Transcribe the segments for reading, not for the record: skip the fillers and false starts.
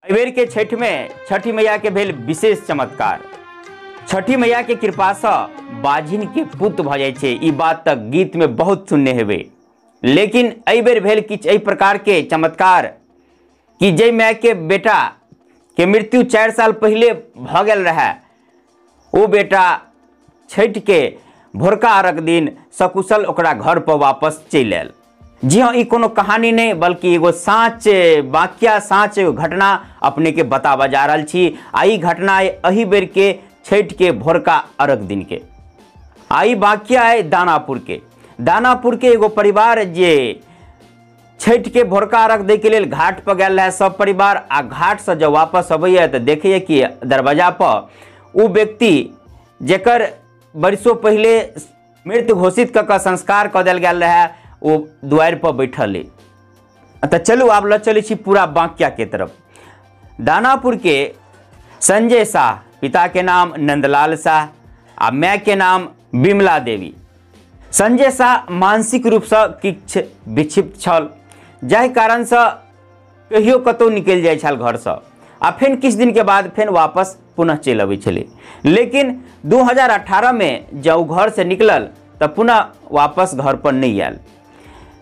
एहि बेर के छठ में छठी मैया के भेल विशेष चमत्कार। छठी मैया के कृपा से बाझिन के पुत भ जाय छै, ई बात तक गीत में बहुत सुनने हेबे। लेकिन एहि बेर भेल किछ एहि प्रकार के चमत्कार कि जे माय के बेटा के मृत्यु 4 साल पहले भ गेल रहे, ओ बेटा छठ के भोरका अर्घ दिन सकुशल ओकरा घर पर वापस चलि आयल। जी हाँ, ई कोनो कहानी नहीं बल्कि एगो साँच वाक्या साँच घटना अपने के बतावा जा रहा छी। आई घटना है अही बेर के छठ के भोरका अर्घ दिन के। आई वाक्या है दानापुर के एगो परिवार जे छठ के भोरका अर्घ दे के लिए घाट पर गया है सब परिवार। आ घाट से जब वापस अबैया तो देखिए कि दरवाजा पर वो व्यक्ति जेकर बरसों पहले मृत घोषित क संस्कार क दिल गया है, वो द्वार पर बैठल है। तो चलू आप ल चले छी पूरा वाक्या के तरफ। दानापुर के संजय शाह, पिता के नाम नंदलाल शाह आ माय के नाम विमला देवी। संजय शाह मानसिक रूप से किछ विक्षिप्त छल, जाहि कारण से कहियो कतौ निकल जाय छल घर से आ फिर किछ दिन के बाद फिर वापस पुनः चलि अबै छलै। लेकिन 2018 में जब घर से निकलल तो पुनः वापस घर पर नहीं आयल।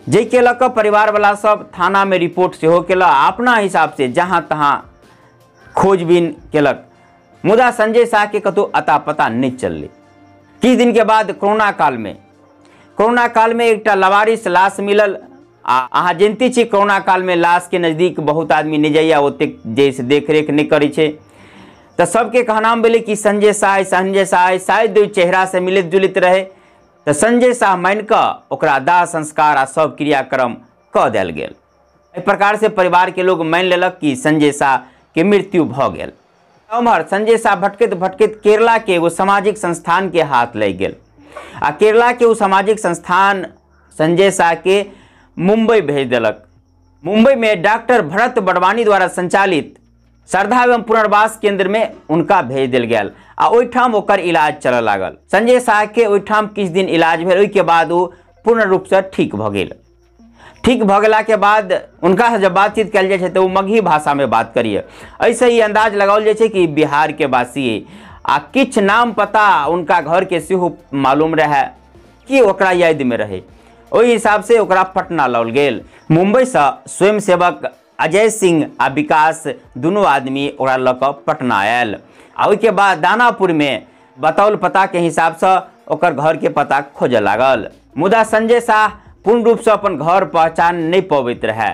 जे केलक परिवार वाला सब थाना में रिपोर्ट सेहो केलक, अपना हिसाब से जहां तहां खोजबीन केलक, मुदा संजय शाह के कतौ अता पता नहीं चललै। किछ दिन के बाद कोरोना काल में एकटा लवारिस लाश मिलल। अहाँ जानते छी कोरोना काल में लाश के नजदीक बहुत आदमी नहीं जाइया, ओतेक जैसे देख रेख नहीं करे छे। तो सबके कहनाम भेलै कि संजय शाह शायद चेहरा से मिलत जुलित रहे। तो संजय शाह मान कऽ ओकरा दाह संस्कार आ सब क्रियाक्रम कऽ देल गेल। एहि प्रकार से परिवार के लोग मान लेलक कि संजय शाह के मृत्यु भ गेल। उम्हर संजय शाह भटकैत केरला के एगो सामाजिक संस्थान के हाथ लग गेल। आ केरला के वो सामाजिक संस्थान संजय शाह के मुंबई भेज देलक। मुंबई में डॉक्टर भरत बड़वानी द्वारा संचालित श्रद्धा एवं पुनर्वास केंद्र में उनका भेज दिल गया आ ओहिठाम ओकर इलाज चलऽ लागल। संजय शाह के ओहिठाम किछ दिन इलाज भेल, ओहिके बाद वो पूर्ण रूप से ठीक भ गेल। ठीक भ गेला के बाद उनका से जब बातचीत कल जाए तो वो मगही भाषा में बात करिए। ऐसे ही अंदाज लगाओल जाए कि बिहार के वासी आ किछ नाम पता उनका घर के सेहो मालूम रहे कि ओकरा याद में रहे। ओहि हिसाब से ओकरा पटना लाओल गेल। मुंबई से स्वयंसेवक अजय सिंह आ विकास दोनों आदमी ओकरा लऽ कऽ पटना आयल। आ ओहिके बाद दानापुर में बताओल पता के हिसाब से ओकर घर के पता खोजऽ लागल। मुदा संजय शाह पूर्ण रूप से अपन घर पहचान नहीं पबैत रहे।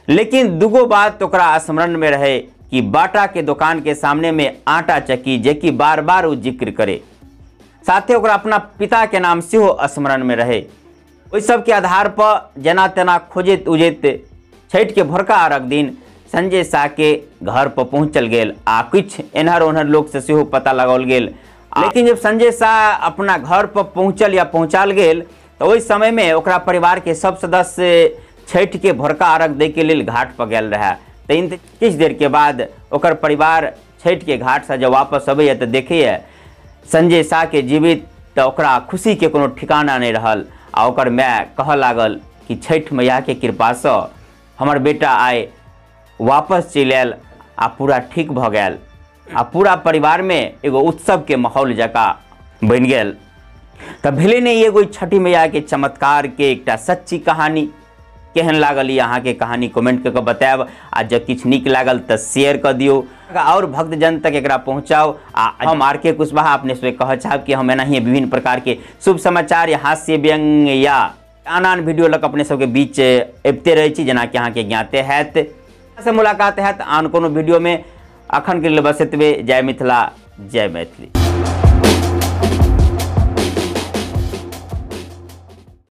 लेकिन दूगो बात ओकरा स्मरण में रहे कि बाटा के दुकान के सामने में आटा चक्की जेकि बार बार वो जिक्र करे, साथे ओकरा अपना पिता के नाम सेहो स्मरण में रहे। ओहि सब के आधार पर जना तेना खोजैत उजैत छठ के भोरका अर्घ दिन संजय शाह के घर पर पहुंचल गेल आ कुछ एनहर ओनहर लोग से सेहो पता लगाओल गेल। लेकिन जब संजय शाह अपना घर पर पहुंचाल गेल तो ओहि समय में ओकरा परिवार के सब सदस्य छठ के भोरका अर्घ दे के लिए घाट पर गेल रहे। तो किछ देर के बाद ओकर परिवार छठ के घाट से जब वापस अबैया तो देखिए संजय शाह के जीवित, तो ओकरा खुशी के कोनो ठिकाना नहीं रहल। आ ओकर माय कह लागल कि छठ मैया के कृपा से हमर बेटा आए वापस चलि आयल आ पूरा ठीक भ गेल। आ पूरा परिवार में एगो उत्सव के माहौल जका बन गेल। तब भेले नहीं एगो छठी मैया के चमत्कार के एकटा सच्ची कहानी। केहन लागल यहाँ के कहानी कमेंट करके बताएब। आ जब किछ नीक लागल तो शेयर कर दियो और भक्तजन तक एकरा पहुँचाओ। आ हम आर के कुशवाहा अपने से कह चाहब कि हम एनाही विभिन्न प्रकार के शुभ समाचार या हास्य व्यंग या आन वीडियो लग अपने सबके बीच अबिते रहे छी, जेना कि अहाँ के ज्ञाते हैत। से मुलाकात हैत आन कोनो वीडियो में। अखन के लिए बस एतबे। जय मिथिला, जय मैथिली।